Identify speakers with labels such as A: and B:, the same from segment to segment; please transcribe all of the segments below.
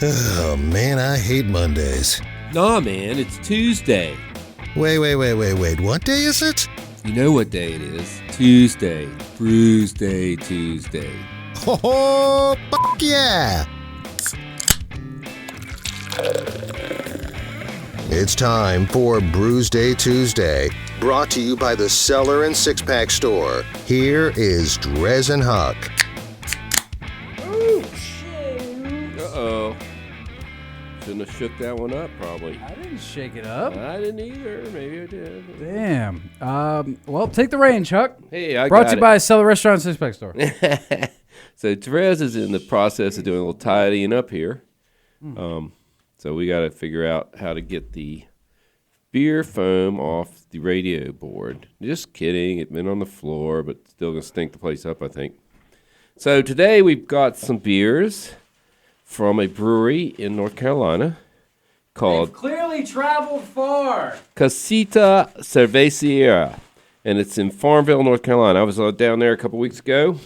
A: Oh, man, I hate Mondays.
B: Nah, man, it's Tuesday.
A: Wait. What day is it?
B: You know what day it is. Tuesday. Brewsday Tuesday.
A: Oh, fuck yeah! It's time for Brewsday Tuesday, brought to you by the Cellar and Six Pack Store. Here is DreZ and Huck.
B: Uh-oh. Shouldn't have shook that one up, probably.
C: I didn't shake it up.
B: I didn't either. Maybe I did.
C: Damn. Well, take the reins, Chuck.
B: Hey, I
C: Brought
B: got
C: to you
B: it.
C: by Cellar Restaurant Six Pack Store.
B: So DreZ is in the process of doing a little tidying up here. So we got to figure out how to get the beer foam off the radio board. Just kidding. It's been on the floor, but still going to stink the place up, I think. So today we've got some beers from a brewery in North Carolina called
C: They've clearly traveled far.
B: Casita Cervesia, and it's in Farmville, North Carolina. I was down there a couple weeks ago,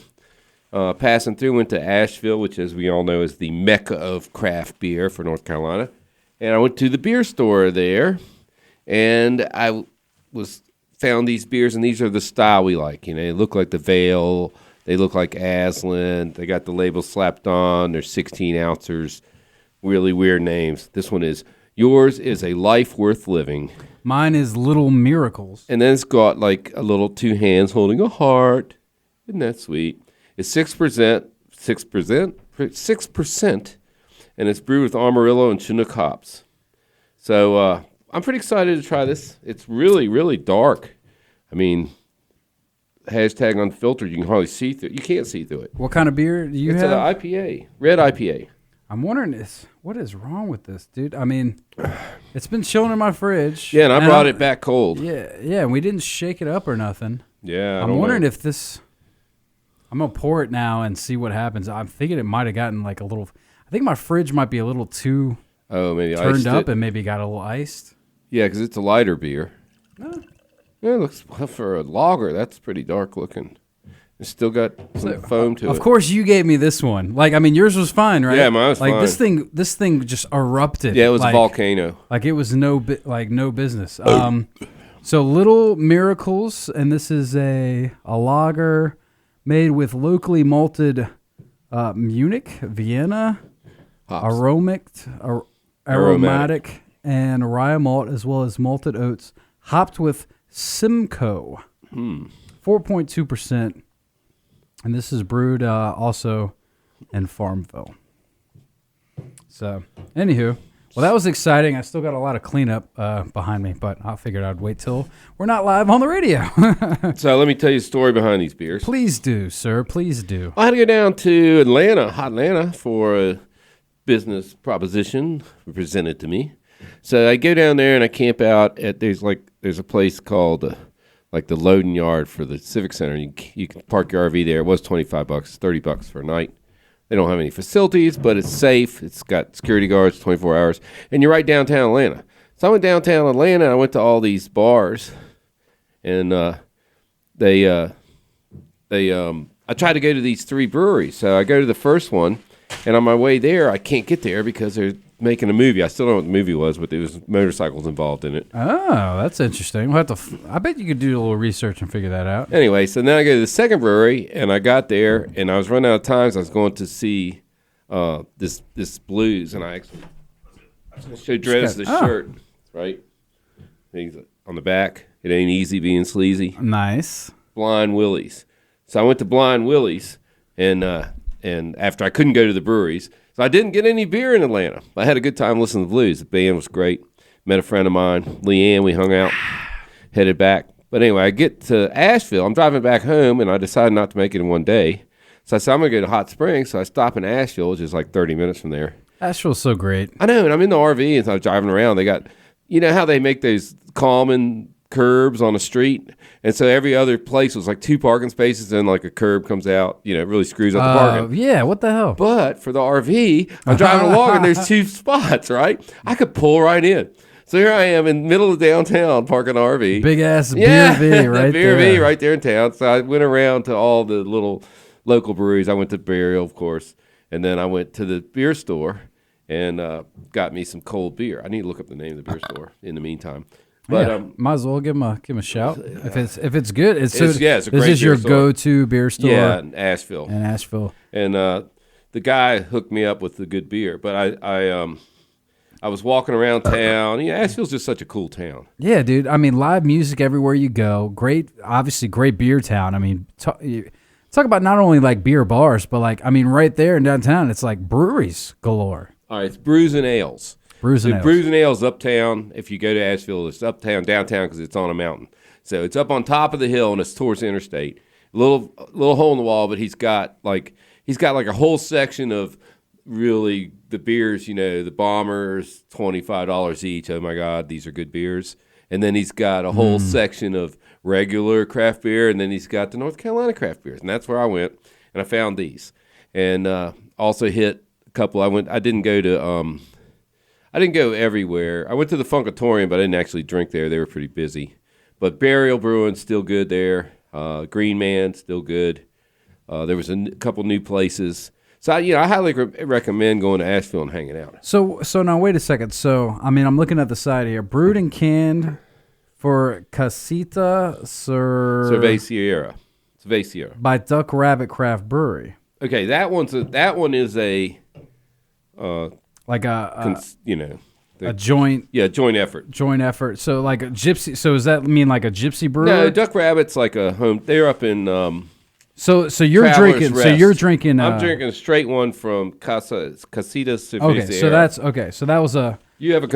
B: passing through, went to Asheville, which, as we all know, is the mecca of craft beer for North Carolina. And I went to the beer store there, and I found these beers, and these are the style we like. You know, they look like the Veil. They look like Aslan. They got the label slapped on. They're 16 ounces. Really weird names. This one is, yours is a life worth living.
C: Mine is Little Miracles.
B: And then it's got like a little two hands holding a heart. Isn't that sweet? It's 6%, 6%, and it's brewed with Amarillo and Chinook hops. So I'm pretty excited to try this. It's really, really dark. I mean, hashtag unfiltered, you can hardly see through it. You can't see through it.
C: What kind of beer do you
B: It's
C: have?
B: an IPA, red IPA.
C: I'm wondering, what is wrong with this, dude? I mean, it's been chilling in my fridge.
B: Yeah, and I brought it back cold.
C: Yeah, and we didn't shake it up or nothing.
B: Yeah,
C: I'm wondering if this... I'm going to pour it now and see what happens. I'm thinking it might have gotten like a little... I think my fridge might be a little too
B: maybe
C: turned up
B: it.
C: and maybe got a little iced.
B: Yeah, because it's a lighter beer.
C: Oh.
B: Yeah, it looks, for a lager, that's pretty dark looking. It's still got some foam to it.
C: Of course, you gave me this one. Like, I mean, yours was fine, right?
B: Yeah, mine was
C: like,
B: fine.
C: This thing just erupted.
B: Yeah, it was
C: like,
B: a volcano.
C: Like, it was no business. So Little Miracles, and this is a lager made with locally malted Munich, Vienna,
B: Hops.
C: aromatic, and rye malt, as well as malted oats, hopped with Simcoe, 4.2%, and this is brewed also in Farmville. So, anywho, well, that was exciting. I still got a lot of cleanup behind me, but I figured I'd wait till we're not live on the radio.
B: So let me tell you a story behind these beers.
C: Please do, sir. Please do.
B: I had to go down to Atlanta, for a business proposition presented to me. So I go down there and I camp out at there's a place called like the loading yard for the Civic Center. You can park your RV there. It was $25, $30 for a night. They don't have any facilities, but it's safe. It's got security guards 24 hours, and you're right downtown Atlanta. So I went downtown Atlanta. And I went to all these bars, and I tried to go to these three breweries. So I go to the first one, and on my way there, I can't get there because they're making a movie. I still don't know what the movie was, but there was motorcycles involved in it.
C: Oh, that's interesting. We'll have to. I bet you could do a little research and figure that out.
B: Anyway, so then I go to the second brewery, and I got there, and I was running out of time, so I was going to see this blues, and I was going to show DreZ the shirt, right? He's on the back. It ain't easy being sleazy.
C: Nice.
B: Blind Willie's. So I went to Blind Willie's, and after I couldn't go to the breweries, so I didn't get any beer in Atlanta. I had a good time listening to the blues. The band was great. Met a friend of mine, Leanne. We hung out, headed back. But anyway, I get to Asheville. I'm driving back home, and I decided not to make it in one day. So I said, I'm going to go to Hot Springs. So I stop in Asheville, which is like 30 minutes from there.
C: Asheville's so great.
B: I know, and I'm in the RV, and so I'm driving around. They got, you know how they make those common curbs on the street? And so every other place was like two parking spaces, and like a curb comes out. You know, it really screws up the parking.
C: Yeah, what the hell?
B: But for the RV, I'm driving along, and there's two spots, right? I could pull right in. So here I am in the middle of downtown parking an RV.
C: Big ass B&B right there.
B: B&B right there in town. So I went around to all the little local breweries. I went to Burial, of course, and then I went to the beer store. and got me some cold beer. I need to look up the name of the beer store in the meantime. But
C: might as well give him a shout if it's good. It's a great
B: this is
C: your
B: beer store.
C: Go-to beer store.
B: Yeah, in Asheville.
C: And
B: the guy hooked me up with the good beer. But I was walking around town. Asheville's just such a cool town.
C: Yeah, dude. I mean, live music everywhere you go. Obviously great beer town. I mean, talk about not only like beer bars, but like, I mean, right there in downtown, it's like breweries galore.
B: All right, it's Brews and Ales.
C: Brews and
B: Ales uptown. If you go to Asheville, it's uptown, downtown because it's on a mountain. So it's up on top of the hill and it's towards the interstate. Little hole in the wall, but he's got like a whole section of really the beers. The Bombers, $25 each. Oh my God, these are good beers. And then he's got a whole section of regular craft beer, and then he's got the North Carolina craft beers, and that's where I went and I found these, and also hit a couple. I didn't go everywhere. I went to the Funkatorium, but I didn't actually drink there. They were pretty busy. But Burial Brewing, still good there. Green Man, still good. There was a couple new places. So, I highly recommend going to Asheville and hanging out.
C: So now, wait a second. So, I mean, I'm looking at the side here. Brewed and canned for Casita
B: Cervesia.
C: By Duck Rabbit Craft Brewery.
B: Okay, that one is a...
C: like a
B: joint effort.
C: Joint effort. So like a gypsy. So does that mean like a gypsy brewer?
B: No, Duck Rabbit's like a home. They're up in.
C: So you're drinking.
B: Rest.
C: So you're drinking.
B: I'm drinking a straight one from Casita Cervesia.
C: Okay, so that's okay. So that was a.
B: You have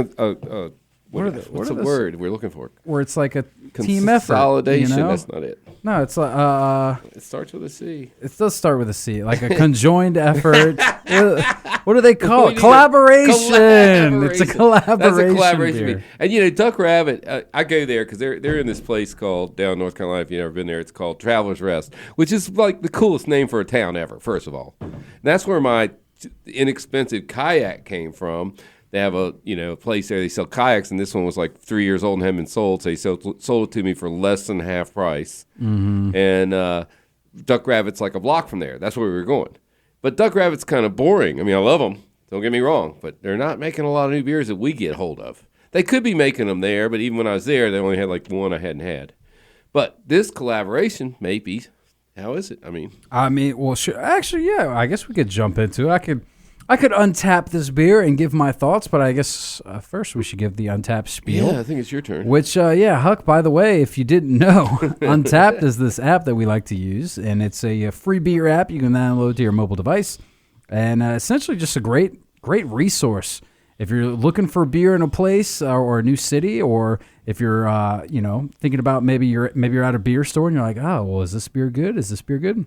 B: what's the word we're looking for?
C: Where it's like a team effort.
B: Consolidation. That's not it.
C: No, it's like
B: it starts with a C.
C: It does start with a C, like a conjoined effort. What do they call it? Collaboration. It's a collaboration.
B: That's a collaboration
C: beer.
B: And Duck Rabbit, I go there because they're in this place called down North Carolina. If you've never been there, it's called Travelers Rest, which is like the coolest name for a town ever. First of all, and that's where my inexpensive kayak came from. They have a place there. They sell kayaks, and this one was like 3 years old and hadn't been sold. So he sold it to me for less than half price. Mm-hmm. And Duck Rabbit's like a block from there. That's where we were going. But Duck Rabbit's kind of boring. I mean, I love them. Don't get me wrong, but they're not making a lot of new beers that we get hold of. They could be making them there, but even when I was there, they only had like one I hadn't had. But this collaboration, maybe. How is it? I mean,
C: well, sure. Actually, yeah. I guess we could jump into it. I could untap this beer and give my thoughts, but I guess first we should give the Untapped spiel.
B: Yeah, I think it's your turn.
C: Which, Huck, by the way, if you didn't know, Untapped is this app that we like to use, and it's a free beer app you can download to your mobile device, and essentially just a great resource. If you're looking for beer in a place or a new city, or if you're thinking about maybe you're at a beer store and you're like, oh, well, is this beer good? Is this beer good?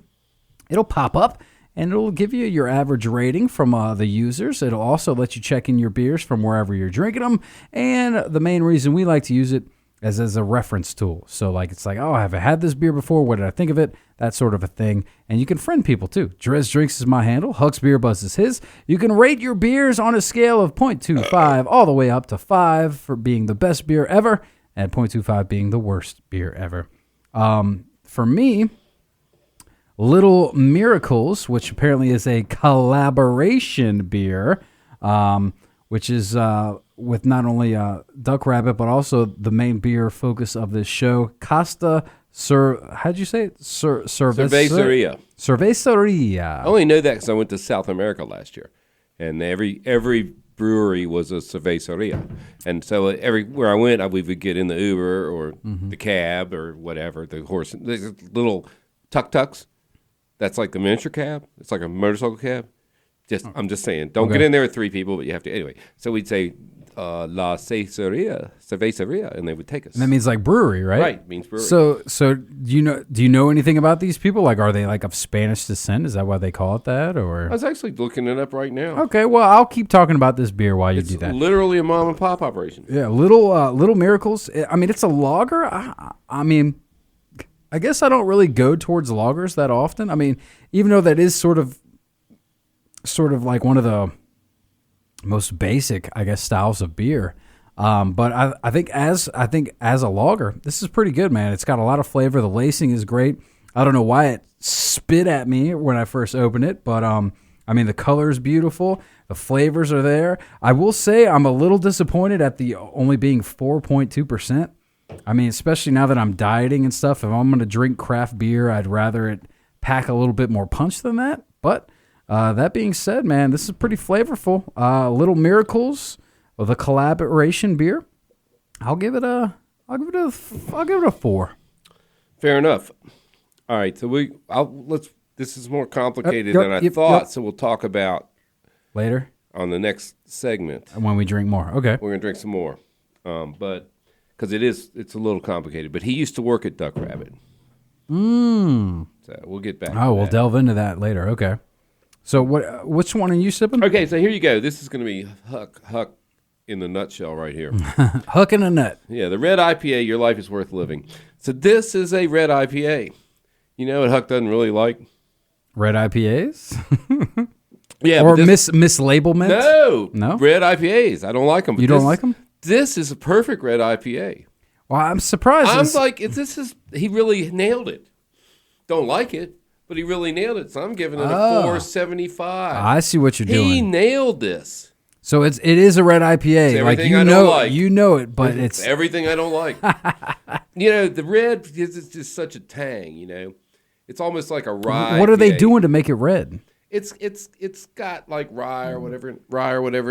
C: It'll pop up. And it'll give you your average rating from the users. It'll also let you check in your beers from wherever you're drinking them. And the main reason we like to use it is as a reference tool. So it's like, oh, have I had this beer before? What did I think of it? That sort of a thing. And you can friend people too. DreZ Drinks is my handle. Huck's Beer Buzz is his. You can rate your beers on a scale of 0.25 all the way up to 5 for being the best beer ever, and 0.25 being the worst beer ever. For me, Little Miracles, which apparently is a collaboration beer, which is with not only Duck Rabbit, but also the main beer focus of this show, how'd you say it?
B: Cerveseria.
C: Cerveseria.
B: I only know that because I went to South America last year, and every brewery was a cerveceria, and so everywhere I went, we would get in the Uber or the cab or whatever, the horse, the little tuk-tuks. That's like the miniature cab. It's like a motorcycle cab. I'm just saying, don't get in there with 3 people, but you have to anyway. So we'd say La Cerveceria, and they would take us.
C: And that means like brewery, right?
B: Right, means brewery.
C: So do you know anything about these people? Like, are they like of Spanish descent? Is that why they call it that? Or
B: I was actually looking it up right now.
C: Okay, well, I'll keep talking about this beer while you do that.
B: It's literally a mom and pop operation.
C: Yeah, Little Miracles. I mean, it's a lager. I mean, I guess I don't really go towards lagers that often. I mean, even though that is sort of like one of the most basic, I guess, styles of beer. But I think as a lager, this is pretty good, man. It's got a lot of flavor. The lacing is great. I don't know why it spit at me when I first opened it, but I mean, the color's beautiful. The flavors are there. I will say I'm a little disappointed at the only being 4.2%. I mean, especially now that I'm dieting and stuff, if I'm going to drink craft beer, I'd rather it pack a little bit more punch than that. But that being said, man, this is pretty flavorful. Little Miracles, the collaboration beer. I'll give it a 4.
B: Fair enough. All right, so this is more complicated than I thought, so we'll talk about
C: later
B: on the next segment
C: when we drink more. Okay,
B: we're gonna drink some more, but because it's a little complicated. But he used to work at Duck Rabbit. So we'll get back.
C: Oh, we'll delve into that later. Okay. So which one are you sipping?
B: Okay, so here you go. This is gonna be Huck in the nutshell right here.
C: Huck in a nut.
B: Yeah, the red IPA. Your life is worth living. So this is a red IPA. You know what Huck doesn't really like?
C: Red IPAs?
B: Yeah,
C: or mislabelment?
B: No, red IPAs. I don't like them.
C: You don't like them?
B: This is a perfect red IPA.
C: Well, I'm surprised.
B: He really nailed it. Don't like it, but he really nailed it. So I'm giving it a 4.75.
C: I see what you're doing.
B: He nailed this.
C: So it is a red IPA.
B: It's
C: like you know it, but it's
B: everything I don't like. The red is just such a tang. It's almost like a rye.
C: What are they
B: IPA.
C: doing to make it red?
B: It's got like rye or whatever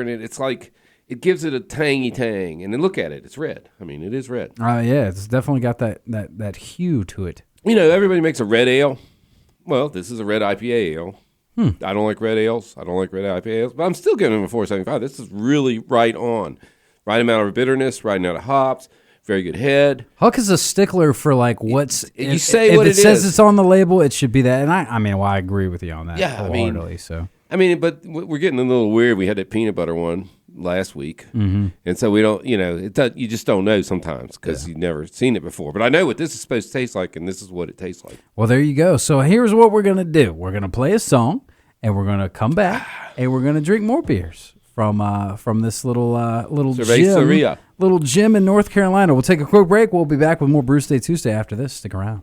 B: in it. It's like it gives it a tangy tang. And then look at it, it's red. I mean, it is red.
C: Yeah, it's definitely got that hue to it.
B: Everybody makes a red ale. Well, this is a red IPA ale. I don't like red ales. I don't like red IPAs, but I'm still giving them a 4.75. This is really right on. Right amount of bitters, right amount of hops, very good head.
C: Huck is a stickler for like what's
B: you say what
C: if it says it's on the label, it should be that. And I agree with you on that.
B: Yeah,
C: wholeheartedly. So
B: but we're getting a little weird. We had that peanut butter one last week, and so we don't. You just don't know sometimes because you've never seen it before. But I know what this is supposed to taste like, and this is what it tastes like.
C: Well, there you go. So here's what we're gonna do. We're gonna play a song, and we're gonna come back, and we're gonna drink more beers from this little
B: Cervesia.
C: Little gym in North Carolina. We'll take a quick break. We'll be back with more Brewsday Tuesday after this. Stick around.